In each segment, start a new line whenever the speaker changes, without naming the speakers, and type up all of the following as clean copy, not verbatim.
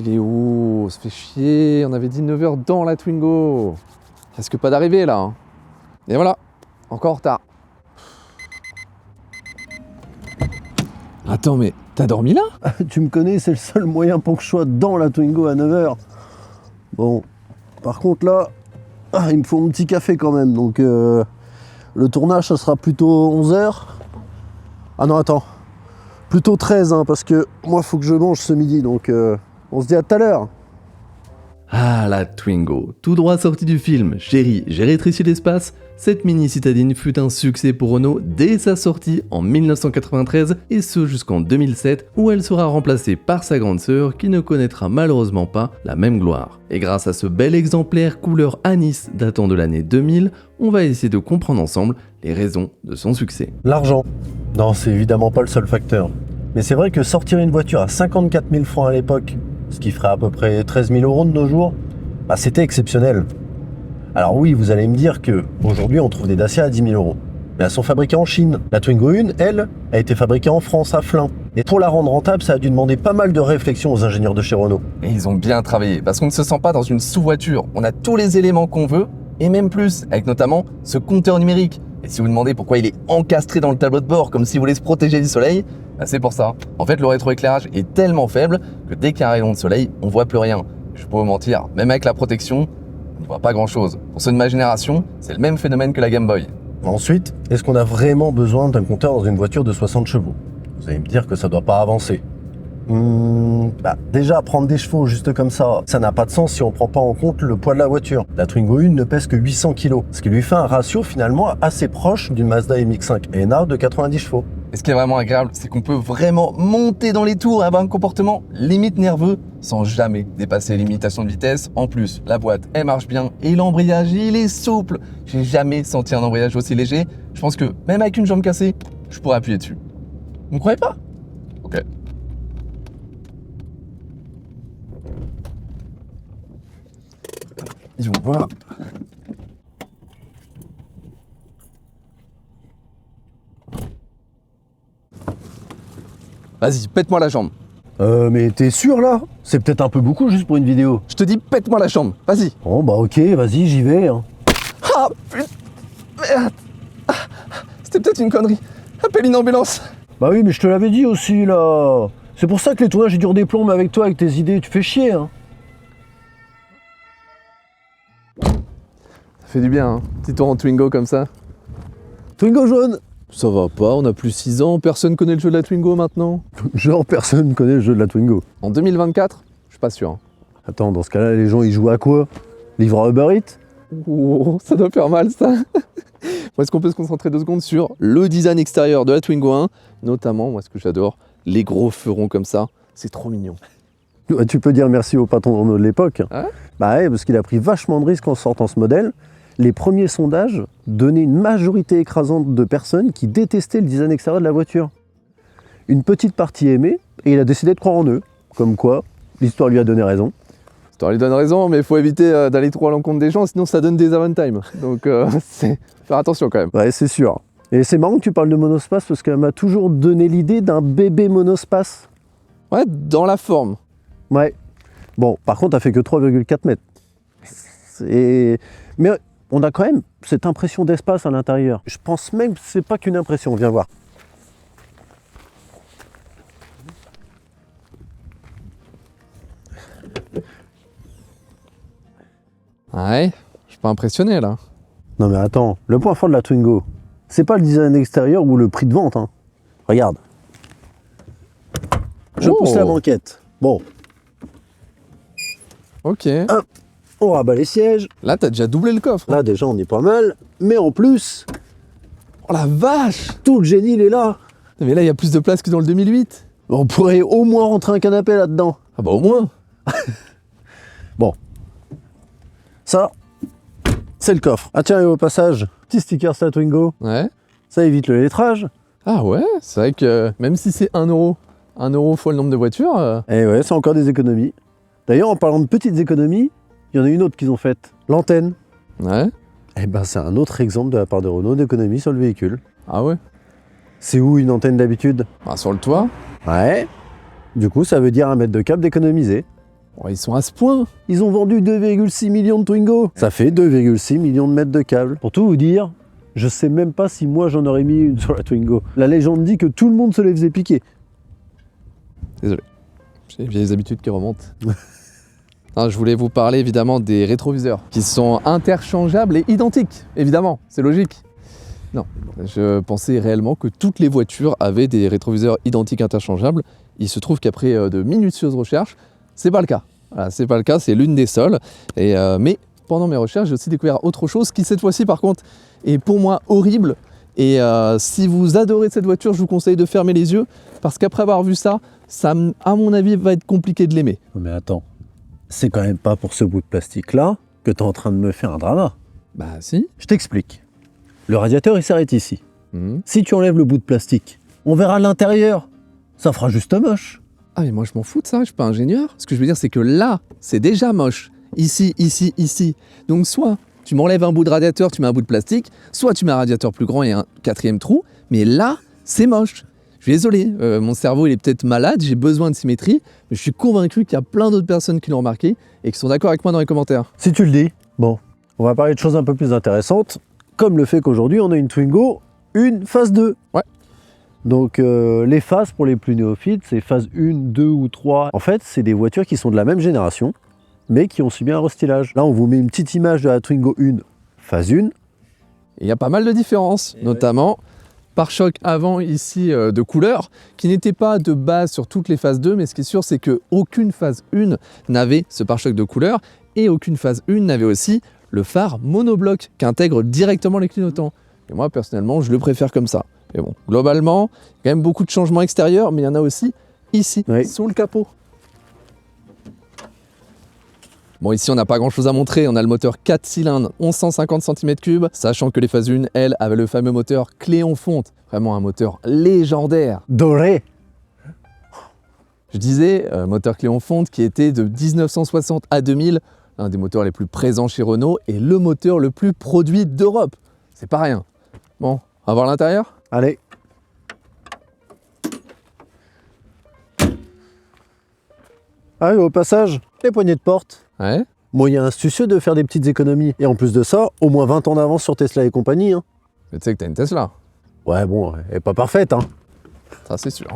Il est où? Ça fait chier, on avait dit 9h dans la Twingo. Risque pas d'arriver là. Hein. Et voilà, encore en retard. Attends, mais t'as dormi là?
Tu me connais, c'est le seul moyen pour que je sois dans la Twingo à 9h. Bon, par contre là, il me faut un petit café quand même, donc le tournage ça sera plutôt 11h. Ah non, attends, plutôt 13, hein, parce que moi faut que je mange ce midi, donc on se dit à tout à l'heure.
Ah, la Twingo, tout droit sortie du film Chérie, j'ai rétréci l'espace, cette mini citadine fut un succès pour Renault dès sa sortie en 1993 et ce jusqu'en 2007 où elle sera remplacée par sa grande sœur qui ne connaîtra malheureusement pas la même gloire. Et grâce à ce bel exemplaire couleur anis datant de l'année 2000, on va essayer de comprendre ensemble les raisons de son succès.
L'argent. Non, c'est évidemment pas le seul facteur. Mais c'est vrai que sortir une voiture à 54 000 francs à l'époque, ce qui ferait à peu près 13 000 € de nos jours, bah c'était exceptionnel. Alors oui, vous allez me dire que aujourd'hui on trouve des Dacia à 10 000 €. Mais elles sont fabriquées en Chine. La Twingo 1, elle, a été fabriquée en France, à Flins. Et pour la rendre rentable, ça a dû demander pas mal de réflexion aux ingénieurs de chez Renault.
Et ils ont bien travaillé, parce qu'on ne se sent pas dans une sous-voiture. On a tous les éléments qu'on veut, et même plus, avec notamment ce compteur numérique. Et si vous demandez pourquoi il est encastré dans le tableau de bord, comme s'il voulait se protéger du soleil, bah c'est pour ça. En fait, le rétroéclairage est tellement faible que dès qu'il y a un rayon de soleil, on voit plus rien. Je peux vous mentir, même avec la protection, on ne voit pas grand-chose. Pour ceux de ma génération, c'est le même phénomène que la Game Boy.
Ensuite, est-ce qu'on a vraiment besoin d'un compteur dans une voiture de 60 chevaux? Vous allez me dire que ça doit pas avancer. Déjà, prendre des chevaux juste comme ça n'a pas de sens si on prend pas en compte le poids de la voiture. La Twingo 1 ne pèse que 800 kg, ce qui lui fait un ratio finalement assez proche d'une Mazda MX-5 ENA de 90 chevaux.
Et ce qui est vraiment agréable, c'est qu'on peut vraiment monter dans les tours et avoir un comportement limite nerveux sans jamais dépasser les limitations de vitesse. En plus, la boîte, elle marche bien et l'embrayage, il est souple. J'ai jamais senti un embrayage aussi léger. Je pense que même avec une jambe cassée, je pourrais appuyer dessus. Vous ne croyez pas? Ok. Ils vont voir. Vas-y, pète-moi la jambe.
Mais t'es sûr là? C'est peut-être un peu beaucoup juste pour une vidéo.
Je te dis, pète-moi la jambe. Vas-y.
Bon bah ok, vas-y, j'y vais. Hein.
Ah, putain. Merde. Ah, c'était peut-être une connerie. Appelle une ambulance.
Bah oui, mais je te l'avais dit aussi là. C'est pour ça que les tournages ils durent des plombs, mais avec toi, avec tes idées, tu fais chier. Hein.
Ça fait du bien, hein. Petit tour en Twingo comme ça.
Twingo jaune.
Ça va pas, on a plus 6 ans, personne connaît le jeu de la Twingo maintenant.
Genre personne connaît le jeu de la Twingo.
En 2024, je suis pas sûr. Hein.
Attends, dans ce cas-là, les gens ils jouent à quoi? Livreur Uber Eats?
Oh, ça doit faire mal ça. Est-ce qu'on peut se concentrer 2 secondes sur le design extérieur de la Twingo 1, notamment, moi ce que j'adore, les gros feux ronds comme ça, c'est trop mignon.
Tu peux dire merci au patron de l'époque.
Ah ouais?
Bah ouais, parce qu'il a pris vachement de risques en sortant ce modèle. Les premiers sondages donnaient une majorité écrasante de personnes qui détestaient le design extérieur de la voiture. Une petite partie aimait, et il a décidé de croire en eux. Comme quoi, l'histoire lui a donné raison.
L'histoire lui donne raison, mais il faut éviter d'aller trop à l'encontre des gens, sinon ça donne des avantages. Donc c'est faire attention quand même.
Ouais, c'est sûr. Et c'est marrant que tu parles de monospace, parce qu'elle m'a toujours donné l'idée d'un bébé monospace.
Ouais, dans la forme.
Ouais. Bon, par contre, elle fait que 3,4 mètres. Mais on a quand même cette impression d'espace à l'intérieur. Je pense même que c'est pas qu'une impression, viens voir.
Ouais, je suis pas impressionné là.
Non mais attends, le point fort de la Twingo, c'est pas le design extérieur ou le prix de vente. Hein. Regarde. Je pousse la banquette. Bon.
Ok.
Hop, on rabat les sièges.
Là, t'as déjà doublé le coffre.
Là déjà on est pas mal. Mais en plus,
Oh la vache!
tout le génie il est là.
Mais là, il y a plus de place que dans le 2008.
On pourrait au moins rentrer un canapé là-dedans.
Ah bah au moins.
Bon. Ça, c'est le coffre. Ah tiens, et au passage, petit sticker la Twingo.
Ouais.
Ça évite le lettrage.
Ah ouais, c'est vrai que même si c'est 1 euro, 1 euro fois le nombre de voitures.
Et ouais, c'est encore des économies. D'ailleurs, en parlant de petites économies, il y en a une autre qu'ils ont faite. L'antenne.
Ouais.
Eh ben, c'est un autre exemple de la part de Renault d'économie sur le véhicule.
Ah ouais.
C'est où une antenne d'habitude?
Ah, sur le toit.
Ouais. Du coup, ça veut dire 1 mètre de câble d'économiser.
Oh, ils sont à ce point.
Ils ont vendu 2,6 millions de Twingo. Ça fait 2,6 millions de mètres de câble. Pour tout vous dire, je sais même pas si moi j'en aurais mis une sur la Twingo. La légende dit que tout le monde se les faisait piquer.
Désolé, j'ai les vieilles habitudes qui remontent. Non, je voulais vous parler évidemment des rétroviseurs qui sont interchangeables et identiques, évidemment, c'est logique. Non, je pensais réellement que toutes les voitures avaient des rétroviseurs identiques interchangeables. Il se trouve qu'après de minutieuses recherches, c'est pas le cas. Voilà, c'est pas le cas, c'est l'une des seules. Mais pendant mes recherches, j'ai aussi découvert autre chose qui cette fois-ci par contre est pour moi horrible. Et si vous adorez cette voiture, je vous conseille de fermer les yeux parce qu'après avoir vu ça, à mon avis, va être compliqué de l'aimer.
Mais attends, c'est quand même pas pour ce bout de plastique-là que t'es en train de me faire un drama.
Bah si.
Je t'explique. Le radiateur, il s'arrête ici. Si tu enlèves le bout de plastique, on verra l'intérieur. Ça fera juste moche.
Ah mais moi je m'en fous de ça, je suis pas ingénieur. Ce que je veux dire c'est que là, c'est déjà moche. Ici, ici, ici. Donc soit tu m'enlèves un bout de radiateur, tu mets un bout de plastique, soit tu mets un radiateur plus grand et un quatrième trou, mais là, c'est moche. Je suis désolé, mon cerveau il est peut-être malade, j'ai besoin de symétrie, mais je suis convaincu qu'il y a plein d'autres personnes qui l'ont remarqué et qui sont d'accord avec moi dans les commentaires.
Si tu le dis. Bon, on va parler de choses un peu plus intéressantes, comme le fait qu'aujourd'hui on a une Twingo, une phase 2.
Ouais.
Donc les phases pour les plus néophytes, c'est phase 1, 2 ou 3. En fait, c'est des voitures qui sont de la même génération, mais qui ont subi un restylage. Là, on vous met une petite image de la Twingo 1, phase 1.
Et il y a pas mal de différences, notamment pare-choc avant ici de couleur, qui n'était pas de base sur toutes les phases 2, mais ce qui est sûr, c'est qu'aucune phase 1 n'avait ce pare-choc de couleur, et aucune phase 1 n'avait aussi le phare monobloc, qui intègre directement les clignotants. Et moi, personnellement, je le préfère comme ça. Mais bon, globalement, il y a quand même beaucoup de changements extérieurs, mais il y en a aussi ici, sous le capot. Bon, ici, on n'a pas grand-chose à montrer. On a le moteur 4 cylindres, 1150 cm3, sachant que les phases 1, elles, avaient le fameux moteur Cléon-Fonte. Vraiment un moteur légendaire.
Doré.
Je disais, moteur Cléon-Fonte qui était de 1960 à 2000, l'un des moteurs les plus présents chez Renault et le moteur le plus produit d'Europe. C'est pas rien. Bon, on va voir l'intérieur ?
Allez. Ah, au passage, les poignées de porte.
Ouais.
Moyen astucieux de faire des petites économies. Et en plus de ça, au moins 20 ans d'avance sur Tesla et compagnie. Hein.
Mais tu sais que t'as une Tesla.
Ouais, bon, elle est pas parfaite. Hein.
Ça, c'est sûr.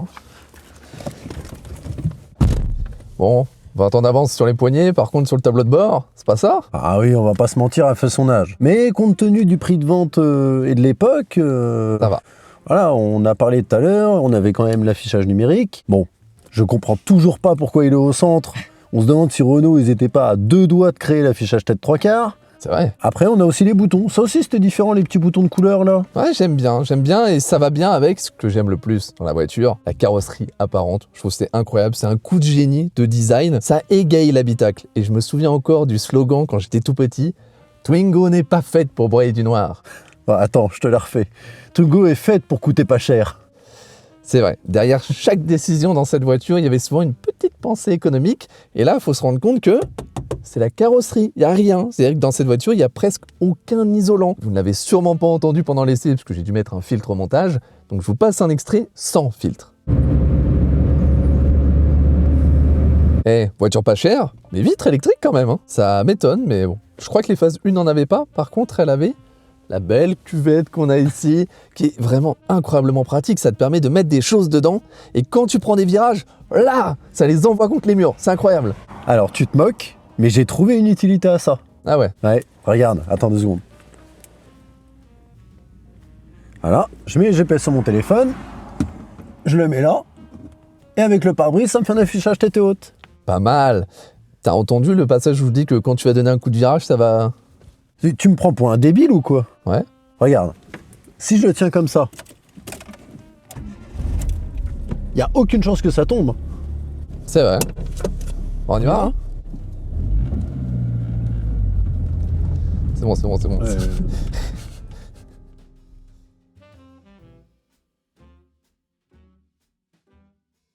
Bon, 20 ans d'avance sur les poignées, par contre sur le tableau de bord, c'est pas ça ?
Ah oui, on va pas se mentir, elle fait son âge. Mais compte tenu du prix de vente et de l'époque...
ça va.
Voilà, on a parlé tout à l'heure, on avait quand même l'affichage numérique. Bon, je comprends toujours pas pourquoi il est au centre. On se demande si Renault, ils étaient pas à 2 doigts de créer l'affichage tête 3/4.
C'est vrai.
Après, on a aussi les boutons. Ça aussi, c'était différent, les petits boutons de couleur, là.
Ouais, j'aime bien et ça va bien avec ce que j'aime le plus dans la voiture, la carrosserie apparente. Je trouve que c'est incroyable, c'est un coup de génie de design. Ça égaye l'habitacle et je me souviens encore du slogan quand j'étais tout petit, Twingo n'est pas faite pour broyer du noir.
Oh, attends, je te la refais. Twingo est faite pour coûter pas cher.
C'est vrai, derrière chaque décision dans cette voiture, il y avait souvent une petite pensée économique. Et là, il faut se rendre compte que c'est la carrosserie, il n'y a rien. C'est-à-dire que dans cette voiture, il n'y a presque aucun isolant. Vous ne l'avez sûrement pas entendu pendant l'essai, parce que j'ai dû mettre un filtre au montage. Donc je vous passe un extrait sans filtre. Voiture pas chère, mais vitre électrique quand même. Hein. Ça m'étonne, mais bon. Je crois que les phases 1 n'en avaient pas. Par contre, elle avait la belle cuvette qu'on a ici, qui est vraiment incroyablement pratique. Ça te permet de mettre des choses dedans. Et quand tu prends des virages, là, ça les envoie contre les murs. C'est incroyable.
Alors, tu te moques, mais j'ai trouvé une utilité à ça.
Ah ouais.
Ouais, regarde, attends 2 secondes. Voilà, je mets le GPS sur mon téléphone, je le mets là, et avec le pare-brise, ça me fait un affichage tête haute.
Pas mal. T'as entendu le passage où je vous dis que quand tu vas donner un coup de virage, ça va...
Tu me prends pour un débile ou quoi?
Ouais.
Regarde, si je le tiens comme ça, il n'y a aucune chance que ça tombe.
C'est vrai. Bon, on y va, hein? C'est bon.
Ouais.